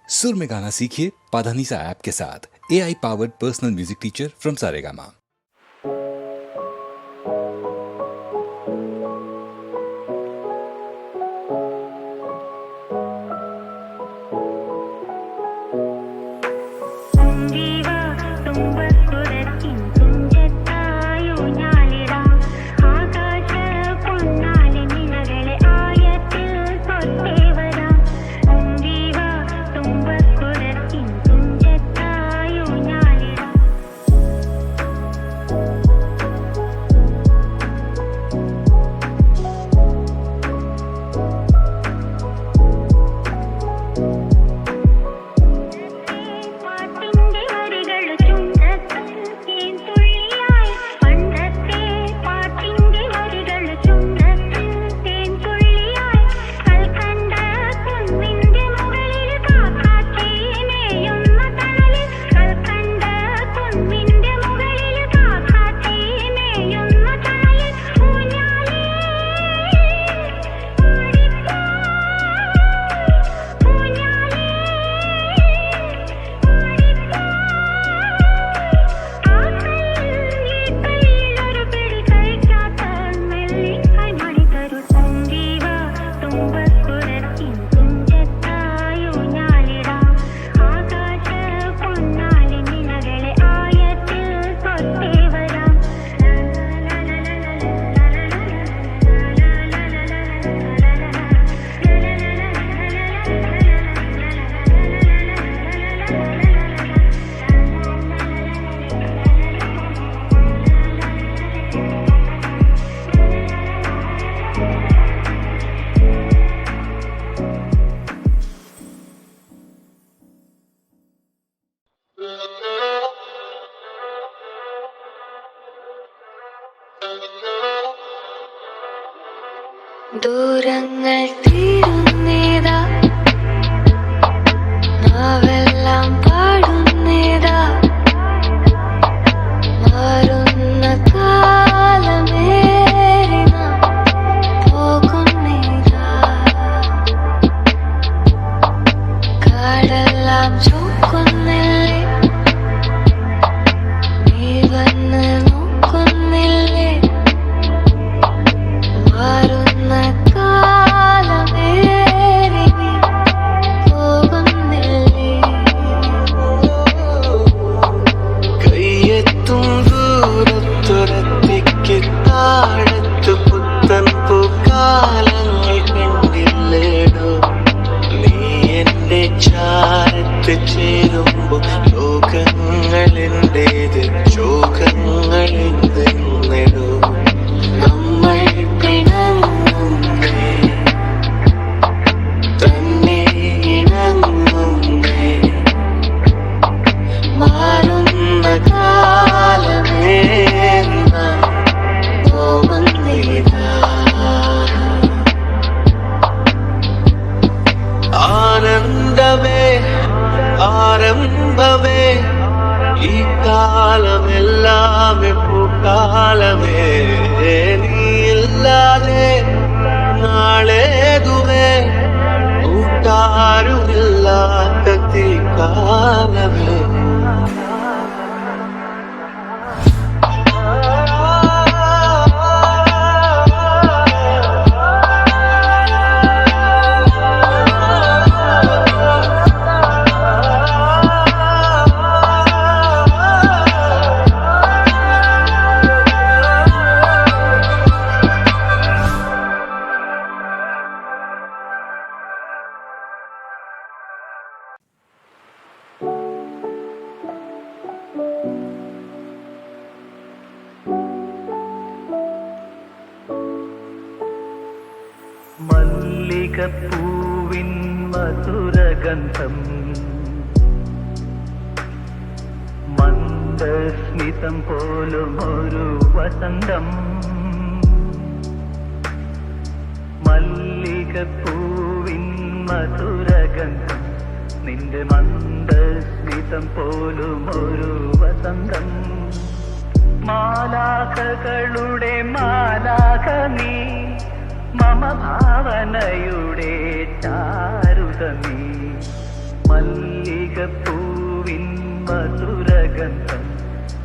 सुर में गाना सीखिए पाधानीसा ऐप के साथ। AI powered personal music teacher from Saregama. ദൂരങ്ങൾ തീരുന്നേതാ, നാവെല്ലാം പാടുന്നേതാ, മാറുന്ന കാലമേറി നാം പോകുന്നേതാ, കാടെല്ലാം ചൂക്കുന്നില്ലേ, നീ വന്ന് നോക്കുന്നില്ലേ, മാറുന്ന കാലമേറി നീ പോകുന്നില്ലേ. കയ്യെത്തും ദൂരത്തുരത്തിക്ക് താഴത്ത് പുത്തൻ പൂക്കാലങ്ങൾ കണ്ടില്ലേടോ, നീ എന്റെ ചാരത്ത് ചേരുമ്പോ ലോകങ്ങളെന്റേത് ശോകങ്ങളെന്തെന്നെടോ. നമ്മൾ പിണങ്ങുന്നേ, തന്നെ ഇണങ്ങുന്നേ, മാറുന്ന കാലമേ നാം പോകുന്നേതാ. ആനന്ദമേ ആരംഭമേ, ഈ കാലമെല്ലാം പൂക്കാലമേ, നീയില്ലാതെ നാളേതുമേ കൂട്ടാരുമില്ലാത്ത തീക്കാലമേ. മല്ലികപ്പൂവിൻ മധുരഗന്ധം, മന്ദസ്മിതം പോലും ഒരു വസന്തം. മല്ലികപ്പൂവിൻ മധുരഗന്ധം, നിന്റെ മന്ദസ്മിതം പോലും ഒരു വസന്തം. മാലാഖകളുടെ മാലാഖ നീ, മമ ഭാവനയുടെ ചാരുത നീ. മല്ലികപ്പൂവിൻ മധുരഗന്ധം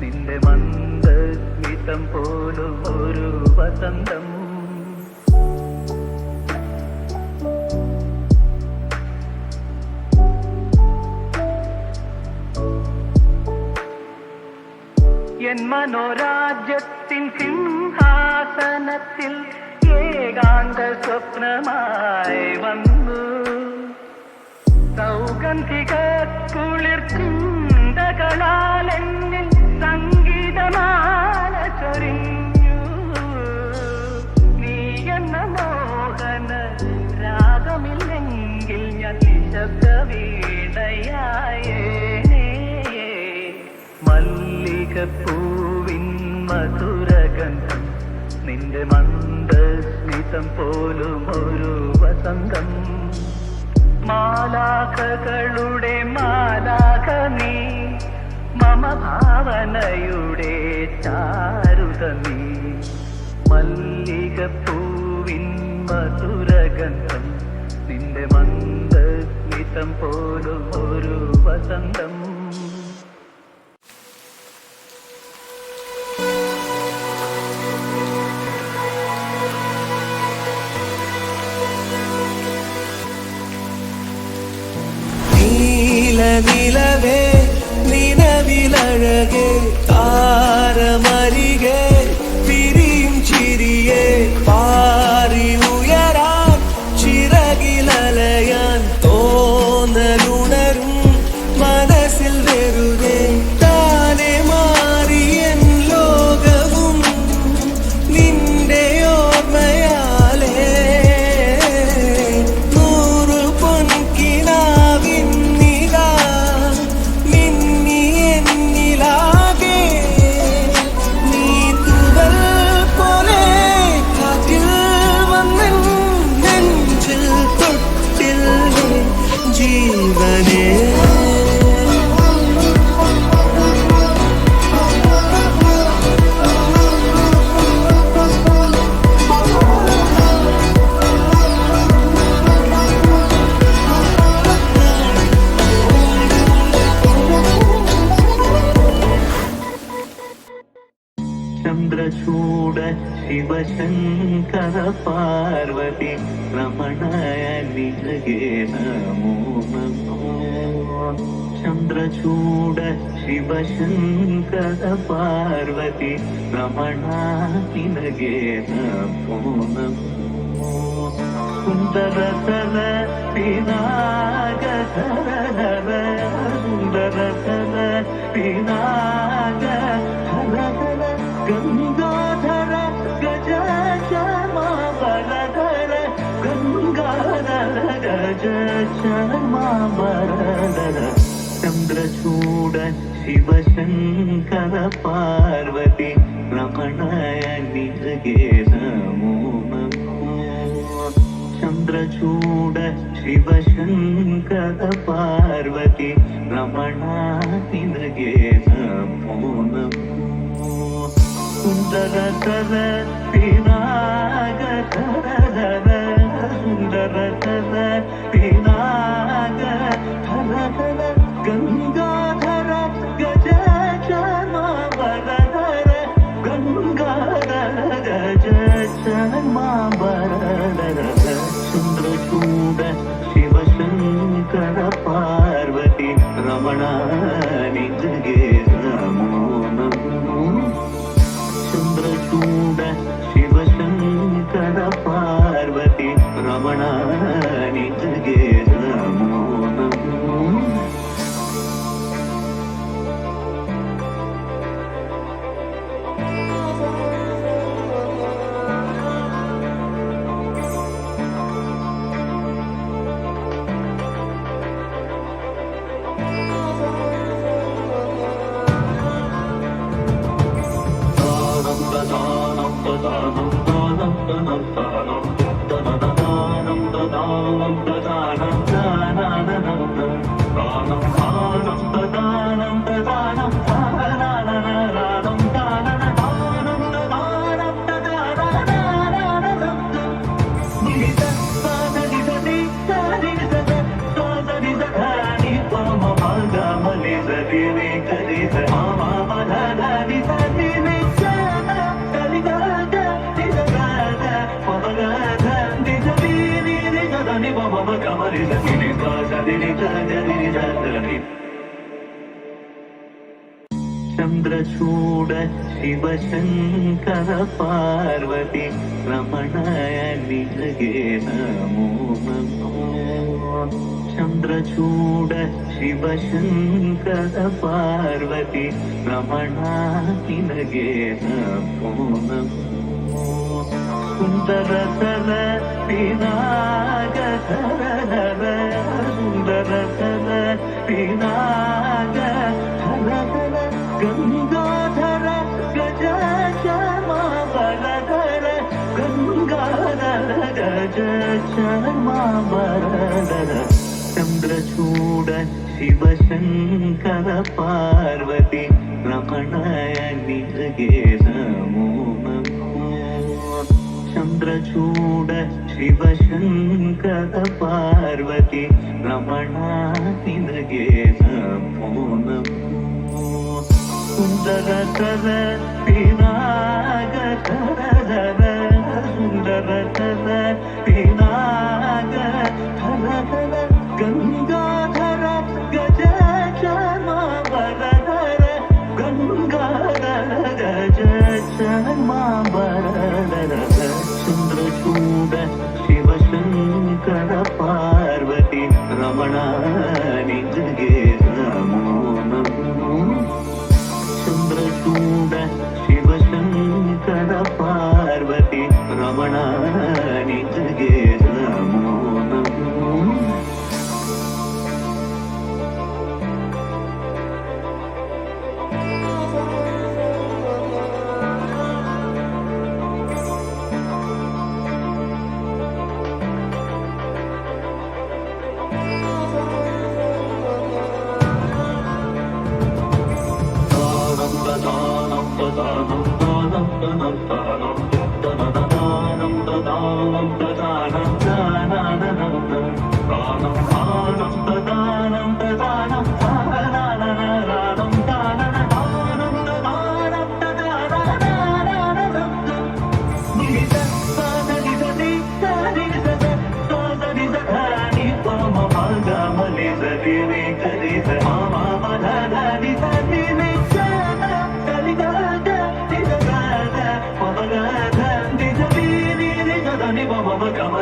നിന്റെ മന്ദസ്മിതം പോലും ഒരു വസന്തം. എൻ മനോരാജ്യത്തിൻ സിംഹാസനത്തിൽ ഏകാന്ത സ്വപ്നമായി വന്നു. സൗഗന്ധിക കുളിർ ചിന്തകളാൽ എന്നിൽ സംഗീതമാല ചൊരിഞ്ഞു. നീ എന്ന മോഹന രാഗമില്ലെങ്കിൽ ഞാൻ നിശബ്ദ വീണയായേനേ. മല്ലികപ്പൂവിൻ മധുരഗന്ധം നിന്റെ മന്ദസ്മിതം പോലും ഒരു വസന്തം. മാലാഖകളുടെ മാലാഖ നീ, മമ ഭാവനയുടെ ചാരുത നീ. മല്ലികപ്പൂവിൻ മധുരഗന്ധം നിന്റെ മന്ദസ്മിതം പോലും ഒരു വസന്തം. നിലവേ നിലവിലഴകെ താരമരികെ പിരിയും ചിരിയെ പാറി ഉയരാൻ ചിറകിലലയാൻ തോന്നലുണരും മനസ്സിൽ വെറുതെ താനെ മാറിയൻ ലോകവും നിന്റെ ഓർമ്മയാലേ. ചന്ദ്രചൂഡ ശിവശങ്കര പാർവതി രമണായ നിനഗേ നമോ നമോ. ചന്ദ്രചൂഡ ശിവശങ്കര പാർവതി രമണാ നിനഗേ നമോ നമോ. സുന്ദരതര പിനാഗധര സുന്ദരതര പിനാഗ ഗംഗാധര ഗജ ക്ഷമാവരധര ഗംഗാധര ഗജ ക്ഷമാവരധര. ചന്ദ്രചൂഡ ശിവശങ്കര പാർവതി രമണായ നിനഗേ നമോ നമോ. ചന്ദ്രചൂഡ ശിവശങ്കര പാർവതി രമണാ നിനഗേ നമോ നമോ. സുന്ദരതര പിനാഗധര സുന്ദരതര പിനാഗധര ഗംഗാധര ഗജ ക്ഷമാവരധര ഗംഗാധര ഗജ ക്ഷമാവരധര. ചന്ദ്രചൂഡ ശിവശങ്കര പാർവതി രമണാ നിനഗേ നമോ നമോ. ചന്ദ്രചൂഡ ശിവശങ്കര പാർവതി രമണാ നിനഗേ നമോ നമോ. చంద్రచూడ శివశంకర పార్వతి రమణాయ నిజగే నమో నమో. చంద్రచూడ శివశంకర పార్వతి రమణాయ నమో నమో. సుందరతర పినాగధర సుందరతర పినాగ గంగాధర గజ శ్యామాబరధర గంగాధర గజ శ్యామాబరధర. చంద్రచూడ శివశంకర పార్వతి రమణాయ నిజగే నమో నమో. చంద్రచూడ శివశంకర పార్వతి రమణాయ నమో నమో. సుందరతర పినాగధర సుందరతర పినాగధర గంగాధర గజ శ్యామాబరధర గంగాధర గజ శ్యామాబరధర. చంద్రచూడ శివశంకర పార్వతి రమణాయ నిజగే నమో నమో. చంద్రచూడ శివశంకర పార్వతి రమణాయ నిజగే నమో నమో. Come on,